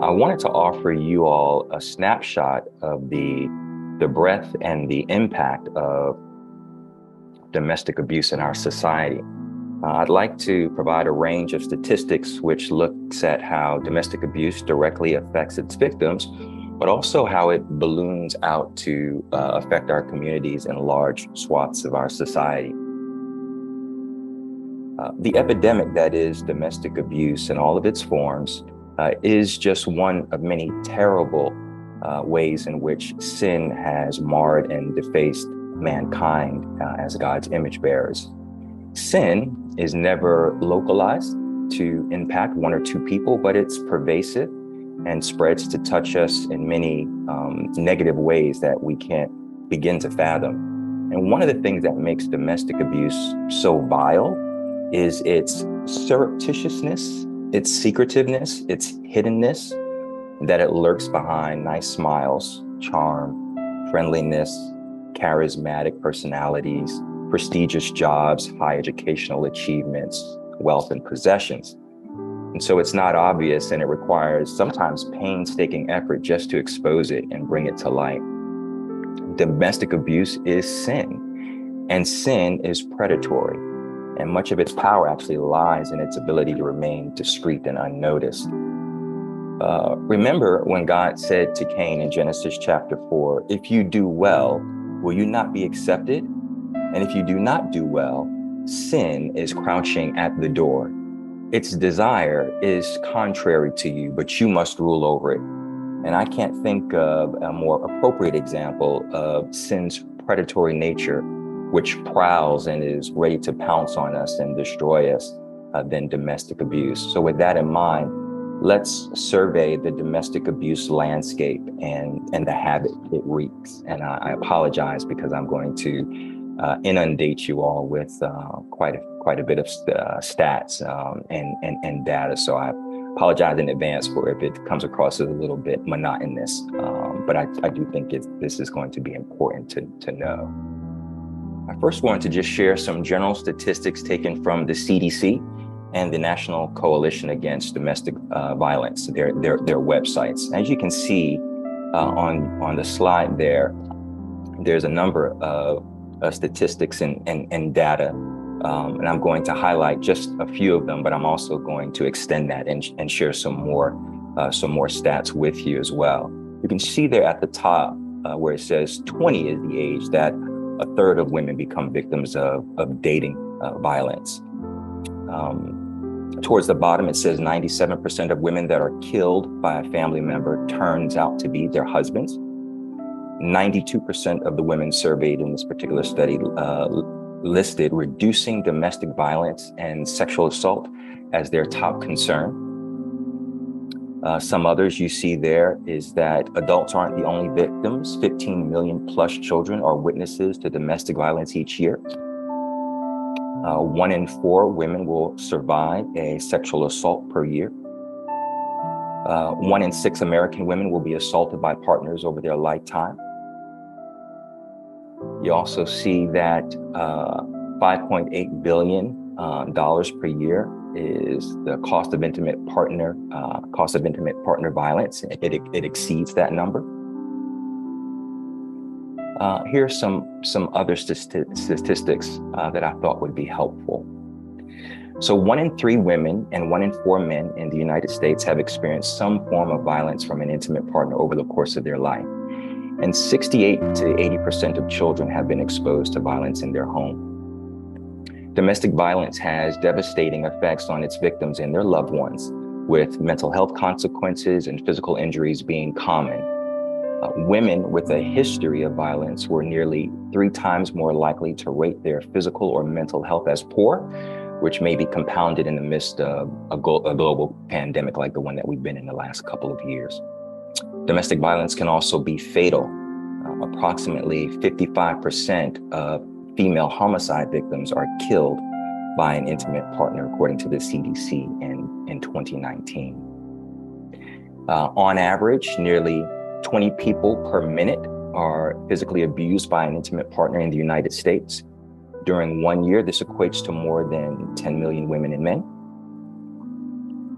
I wanted to offer you all a snapshot of the breadth and the impact of domestic abuse in our society. I'd like to provide a range of statistics which looks at how domestic abuse directly affects its victims, but also how it balloons out to affect our communities and large swaths of our society. The epidemic that is domestic abuse in all of its forms is just one of many terrible ways in which sin has marred and defaced mankind as God's image bearers. Sin is never localized to impact one or two people, but it's pervasive and spreads to touch us in many negative ways that we can't begin to fathom. And one of the things that makes domestic abuse so vile is its surreptitiousness, its secretiveness, its hiddenness, that it lurks behind nice smiles, charm, friendliness, charismatic personalities, prestigious jobs, high educational achievements, wealth, and possessions. And so it's not obvious, and it requires sometimes painstaking effort just to expose it and bring it to light. Domestic abuse is sin, and sin is predatory. And much of its power actually lies in its ability to remain discreet and unnoticed. Remember when God said to Cain in Genesis chapter 4, "If you do well, will you not be accepted? And if you do not do well, sin is crouching at the door. Its desire is contrary to you, but you must rule over it." And I can't think of a more appropriate example of sin's predatory nature, which prowls and is ready to pounce on us and destroy us, than domestic abuse. So with that in mind, let's survey the domestic abuse landscape and the havoc it wreaks. And I apologize because I'm going to inundate you all with quite a bit of stats and data. So I apologize in advance for if it comes across as a little bit monotonous, but I do think this is going to be important to know. I first want to just share some general statistics taken from the CDC and the National Coalition Against Domestic Violence, their websites. As you can see on the slide there's a number of statistics and data, and I'm going to highlight just a few of them, but I'm also going to extend that and share some more stats with you as well. You can see there at the top where it says 20 is the age that a third of women become victims of dating violence. Towards the bottom, it says 97% of women that are killed by a family member turns out to be their husbands. 92% of the women surveyed in this particular study listed reducing domestic violence and sexual assault as their top concern. Some others you see there is that adults aren't the only victims. 15 million plus children are witnesses to domestic violence each year. 1 in 4 women will survive a sexual assault per year. 1 in 6 American women will be assaulted by partners over their lifetime. You also see that $5.8 billion per year is the cost of intimate partner violence. It exceeds that number. Here's some other statistics that I thought would be helpful. So 1 in 3 women and 1 in 4 men in the United States have experienced some form of violence from an intimate partner over the course of their life. And 68 to 80% of children have been exposed to violence in their home. Domestic violence has devastating effects on its victims and their loved ones, with mental health consequences and physical injuries being common. Women with a history of violence were nearly 3 times more likely to rate their physical or mental health as poor, which may be compounded in the midst of a global pandemic like the one that we've been in the last couple of years. Domestic violence can also be fatal. Approximately 55% of female homicide victims are killed by an intimate partner, according to the CDC in 2019. On average, nearly 20 people per minute are physically abused by an intimate partner in the United States. During 1 year, this equates to more than 10 million women and men.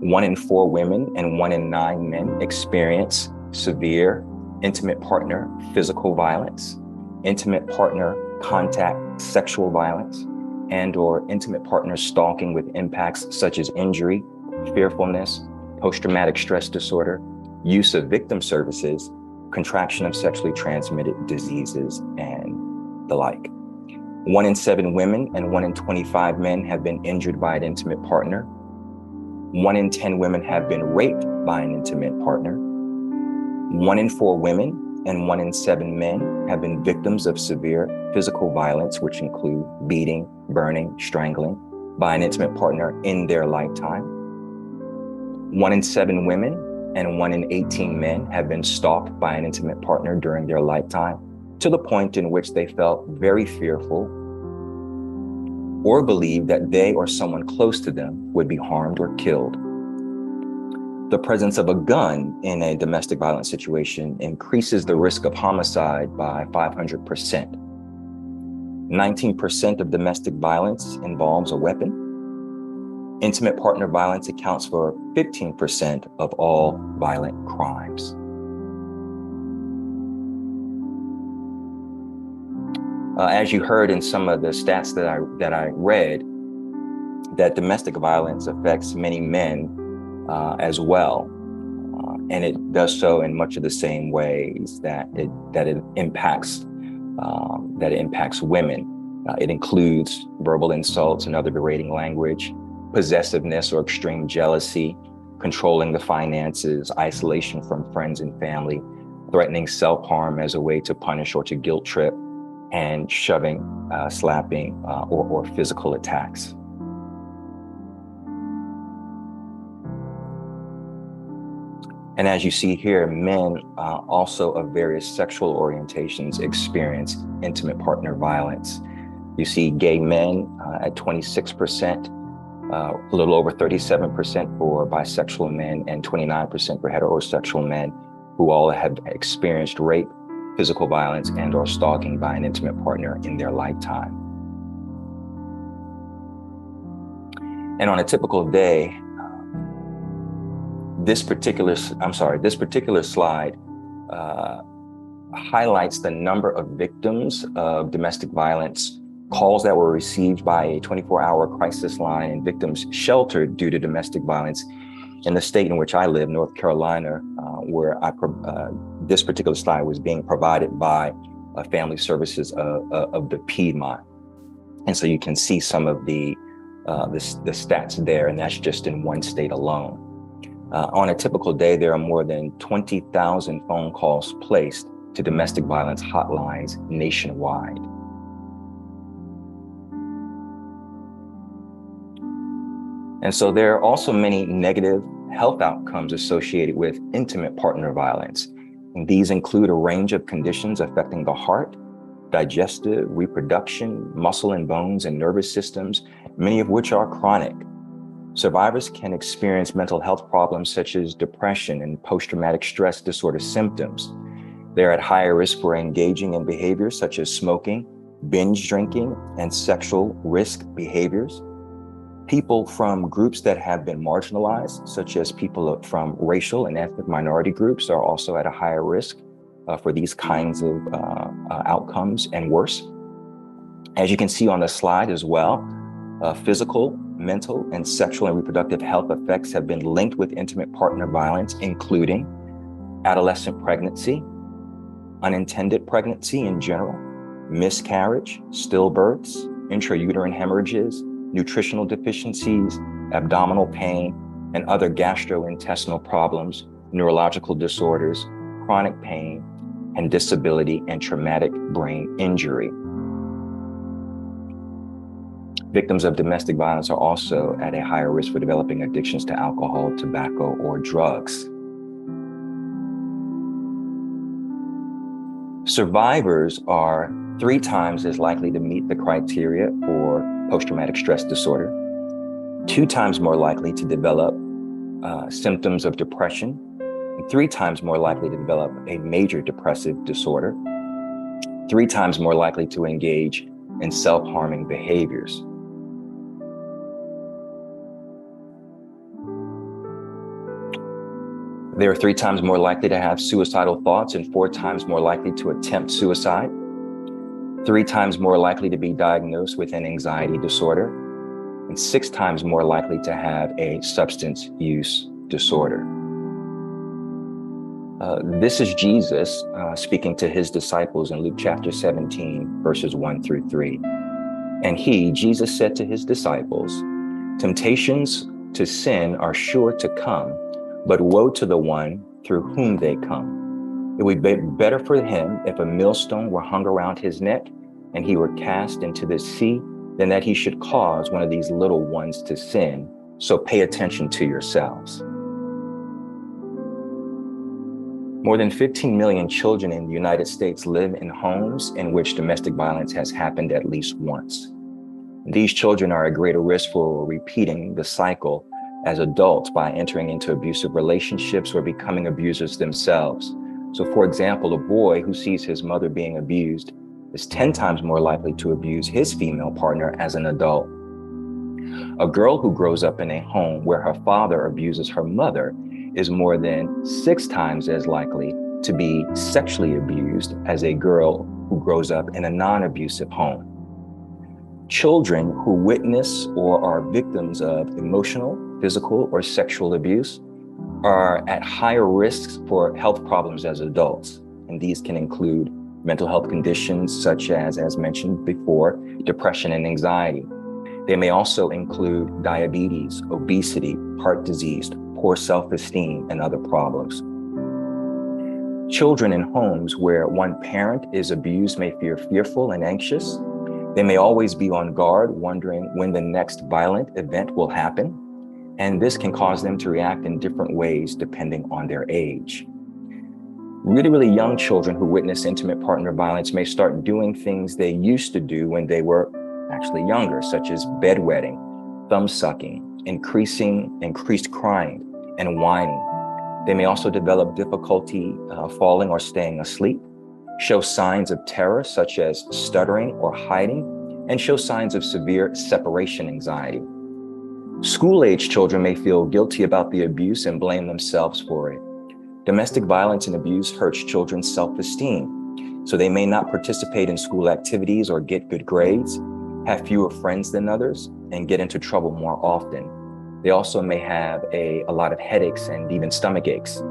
1 in 4 women and 1 in 9 men experience severe intimate partner physical violence, intimate partner contact sexual violence, and or intimate partner stalking with impacts such as injury, fearfulness, post-traumatic stress disorder, use of victim services, contraction of sexually transmitted diseases, and the like. 1 in 7 women and 1 in 25 men have been injured by an intimate partner. 1 in 10 women have been raped by an intimate partner. 1 in 4 women and 1 in 7 men have been victims of severe physical violence, which include beating, burning, strangling by an intimate partner in their lifetime. 1 in 7 women and 1 in 18 men have been stalked by an intimate partner during their lifetime, to the point in which they felt very fearful or believed that they or someone close to them would be harmed or killed. The presence of a gun in a domestic violence situation increases the risk of homicide by 500%. 19% of domestic violence involves a weapon. Intimate partner violence accounts for 15% of all violent crimes. As you heard in some of the stats that I read, that domestic violence affects many men as well, and it does so in much of the same ways that it impacts women. It includes verbal insults and other degrading language, possessiveness or extreme jealousy, controlling the finances, isolation from friends and family, threatening self-harm as a way to punish or to guilt trip, and shoving, slapping, or physical attacks. And as you see here, men also of various sexual orientations experience intimate partner violence. You see gay men at 26%, a little over 37% for bisexual men, and 29% for heterosexual men, who all have experienced rape, physical violence, and or stalking by an intimate partner in their lifetime. And on a typical day, this particular slide highlights the number of victims of domestic violence, calls that were received by a 24-hour crisis line, and victims sheltered due to domestic violence in the state in which I live, North Carolina, where this particular slide was being provided by Family Services of the Piedmont. And so you can see some of the stats there, and that's just in one state alone. On a typical day, there are more than 20,000 phone calls placed to domestic violence hotlines nationwide. And so there are also many negative health outcomes associated with intimate partner violence. And these include a range of conditions affecting the heart, digestive, reproduction, muscle and bones, and nervous systems, many of which are chronic. Survivors can experience mental health problems such as depression and post-traumatic stress disorder symptoms. They're at higher risk for engaging in behaviors such as smoking, binge drinking, and sexual risk behaviors. People from groups that have been marginalized, such as people from racial and ethnic minority groups, are also at a higher risk for these kinds of outcomes and worse. As you can see on the slide as well, physical, mental, and sexual and reproductive health effects have been linked with intimate partner violence, including adolescent pregnancy, unintended pregnancy in general, miscarriage, stillbirths, intrauterine hemorrhages, nutritional deficiencies, abdominal pain, and other gastrointestinal problems, neurological disorders, chronic pain, and disability and traumatic brain injury. Victims of domestic violence are also at a higher risk for developing addictions to alcohol, tobacco, or drugs. Survivors are 3 times as likely to meet the criteria for post-traumatic stress disorder, 2 times more likely to develop symptoms of depression, and 3 times more likely to develop a major depressive disorder, 3 times more likely to engage in self-harming behaviors. They are 3 times more likely to have suicidal thoughts and 4 times more likely to attempt suicide, 3 times more likely to be diagnosed with an anxiety disorder, and 6 times more likely to have a substance use disorder. This is Jesus speaking to his disciples in Luke chapter 17, verses 1 through 3. And Jesus said to his disciples, "Temptations to sin are sure to come, but woe to the one through whom they come. It would be better for him if a millstone were hung around his neck and he were cast into the sea than that he should cause one of these little ones to sin. So pay attention to yourselves." More than 15 million children in the United States live in homes in which domestic violence has happened at least once. These children are at greater risk for repeating the cycle as adults by entering into abusive relationships or becoming abusers themselves. So, for example, a boy who sees his mother being abused is 10 times more likely to abuse his female partner as an adult. A girl who grows up in a home where her father abuses her mother is more than 6 times as likely to be sexually abused as a girl who grows up in a non-abusive home. Children who witness or are victims of emotional, physical, or sexual abuse are at higher risks for health problems as adults. And these can include mental health conditions such as mentioned before, depression and anxiety. They may also include diabetes, obesity, heart disease, poor self-esteem, and other problems. Children in homes where one parent is abused may feel fearful and anxious. They may always be on guard, wondering when the next violent event will happen. And this can cause them to react in different ways depending on their age. Really young children who witness intimate partner violence may start doing things they used to do when they were actually younger, such as bedwetting, thumb sucking, increased crying, and whining. They may also develop difficulty falling or staying asleep, show signs of terror such as stuttering or hiding, and show signs of severe separation anxiety. School-age children may feel guilty about the abuse and blame themselves for it. Domestic violence and abuse hurts children's self-esteem, so they may not participate in school activities or get good grades, have fewer friends than others, and get into trouble more often. They also may have a lot of headaches and even stomach aches.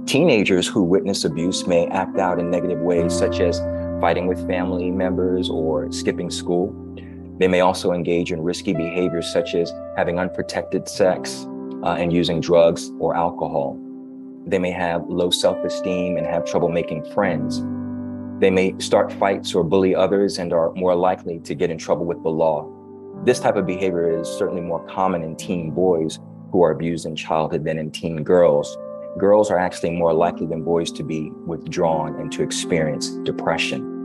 Teenagers who witness abuse may act out in negative ways, such as fighting with family members or skipping school. They may also engage in risky behaviors, such as having unprotected sex and using drugs or alcohol. They may have low self-esteem and have trouble making friends. They may start fights or bully others and are more likely to get in trouble with the law. This type of behavior is certainly more common in teen boys who are abused in childhood than in teen girls. Girls are actually more likely than boys to be withdrawn and to experience depression.